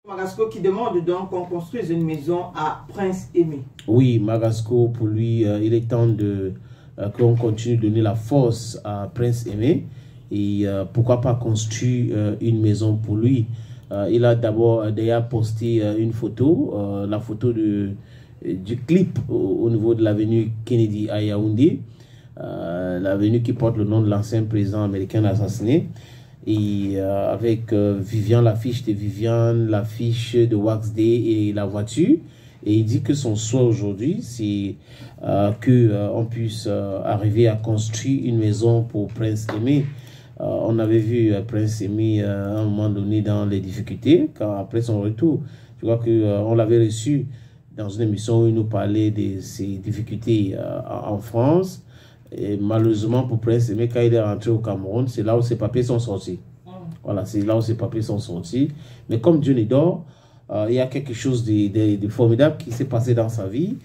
Magasco qui demande donc qu'on construise une maison à Prince Aimé. Oui, Magasco, pour lui, il est temps qu'on continue de donner la force à Prince Aimé. Et pourquoi pas construire une maison pour lui. Il a d'abord d'ailleurs posté une photo, la photo du clip au niveau de l'avenue Kennedy à Yaoundé. L'avenue qui porte le nom de l'ancien président américain assassiné. Et avec Viviane, l'affiche de Viviane, l'affiche de Wax Day et la voiture. Et il dit que son souhait aujourd'hui, c'est qu'on puisse arriver à construire une maison pour Prince Aimé. On avait vu Prince Aimé à un moment donné dans les difficultés, après son retour. Je crois qu'on l'avait reçu dans une émission où il nous parlait de ses difficultés en France. Et malheureusement pour Prince Aimé, quand il est rentré au Cameroun, c'est là où ses papiers sont sortis. Voilà, c'est là où ses papiers sont sortis. Mais comme Dieu n'est d'or, il y a quelque chose de formidable qui s'est passé dans sa vie.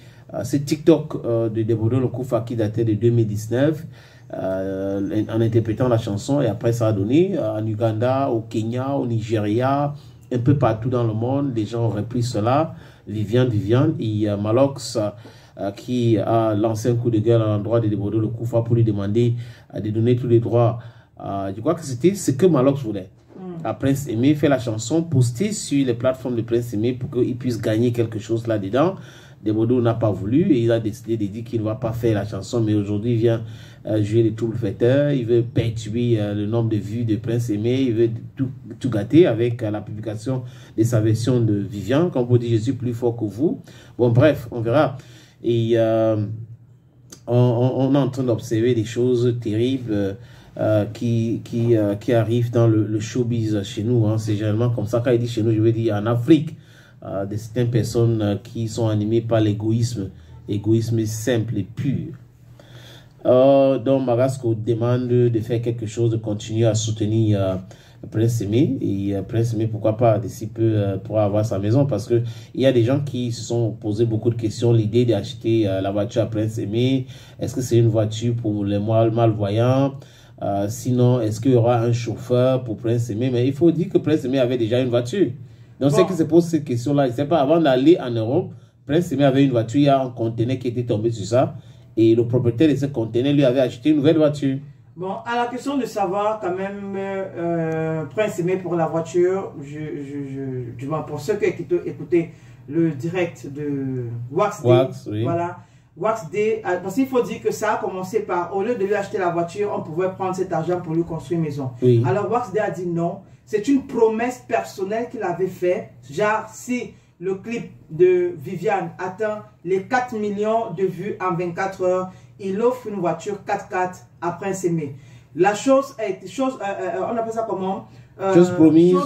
C'est TikTok de Debodo Lokufa qui datait de 2019, en interprétant la chanson. Et après, ça a donné en Uganda, au Kenya, au Nigeria, un peu partout dans le monde. Les gens ont repris cela. Viviane. Et Malox qui a lancé un coup de gueule à l'endroit de Debodo Lokufa pour lui demander de donner tous les droits. Je crois que c'était ce que Malox voulait. À Prince Aimé, fait la chanson, postée sur les plateformes de Prince Aimé pour qu'il puisse gagner quelque chose là-dedans. Debodo n'a pas voulu et il a décidé de dire qu'il ne va pas faire la chanson, mais aujourd'hui il vient jouer les troubles fêteurs, il veut perturber le nombre de vues de Prince Aimé, il veut tout gâter avec la publication de sa version de Viviane, comme vous dit, je suis plus fort que vous. Bon bref, on verra. Et on est en train d'observer des choses terribles qui arrivent dans le showbiz chez nous. Hein. C'est généralement comme ça. Quand il dit chez nous, je veux dire en Afrique, de certaines personnes qui sont animées par l'égoïsme simple et pur. Donc Magasco demande de faire quelque chose, de continuer à soutenir Prince Aimé. Et Prince Aimé, pourquoi pas, d'ici peu, pour avoir sa maison, parce que il y a des gens qui se sont posé beaucoup de questions. L'idée d'acheter la voiture à Prince Aimé, est-ce que c'est une voiture pour les malvoyants? Sinon, est-ce qu'il y aura un chauffeur pour Prince Aimé? Mais il faut dire que Prince Aimé avait déjà une voiture. Donc, ceux qui se posent cette question-là, je ne sais pas, avant d'aller en Europe, Prince Aimé avait une voiture, il y a un conteneur qui était tombé sur ça. Et le propriétaire de ce conteneur lui avait acheté une nouvelle voiture. Bon, à la question de savoir quand même, Prince Aimé pour la voiture, pour ceux qui ont écouté le direct de Wax Day, oui. Voilà. Wax Day, parce qu'il faut dire que ça a commencé par, au lieu de lui acheter la voiture, on pouvait prendre cet argent pour lui construire une maison. Oui. Alors Wax Day a dit non, c'est une promesse personnelle qu'il avait fait. Genre, si le clip de Viviane atteint les 4 millions de vues en 24 heures, il offre une voiture 4x4 à Prince Aimé. La chose a été, on appelle ça comment? Chose promise,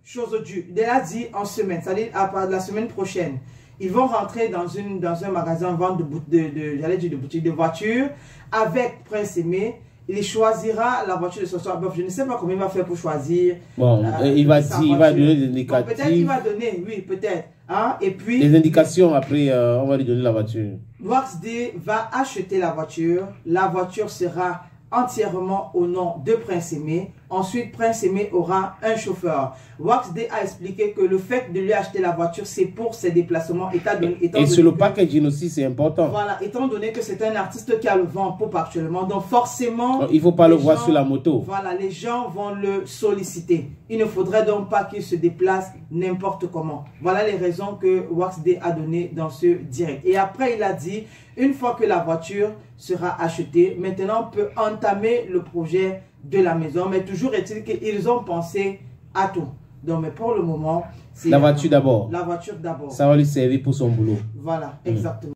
chose due. Il a dit en semaine, c'est-à-dire à la semaine prochaine. Ils vont rentrer dans un magasin vente de boutiques de voitures avec Prince Aimé. Il choisira la voiture de son soir. Je ne sais pas comment il va faire pour choisir. Bon, il va donner des indications. Bon, peut-être qu'il va donner, oui, peut-être. Hein? Et puis, les indications, après, on va lui donner la voiture. Wax Day va acheter la voiture. La voiture sera entièrement au nom de Prince Aimé. Ensuite, Prince Aimé aura un chauffeur. Wax Day a expliqué que le fait de lui acheter la voiture, c'est pour ses déplacements. Et sur le packaging aussi, c'est important. Voilà, étant donné que c'est un artiste qui a le vent en poupe actuellement, donc forcément... il ne faut pas le voir sur la moto. Voilà, les gens vont le solliciter. Il ne faudrait donc pas qu'il se déplace n'importe comment. Voilà les raisons que Wax Day a données dans ce direct. Et après, il a dit, une fois que la voiture sera achetée, maintenant on peut entamer le projet de la maison, mais toujours est-il qu'ils ont pensé à tout. Donc, mais pour le moment, c'est la voiture d'abord. La voiture d'abord. Ça va lui servir pour son boulot. Voilà, exactement.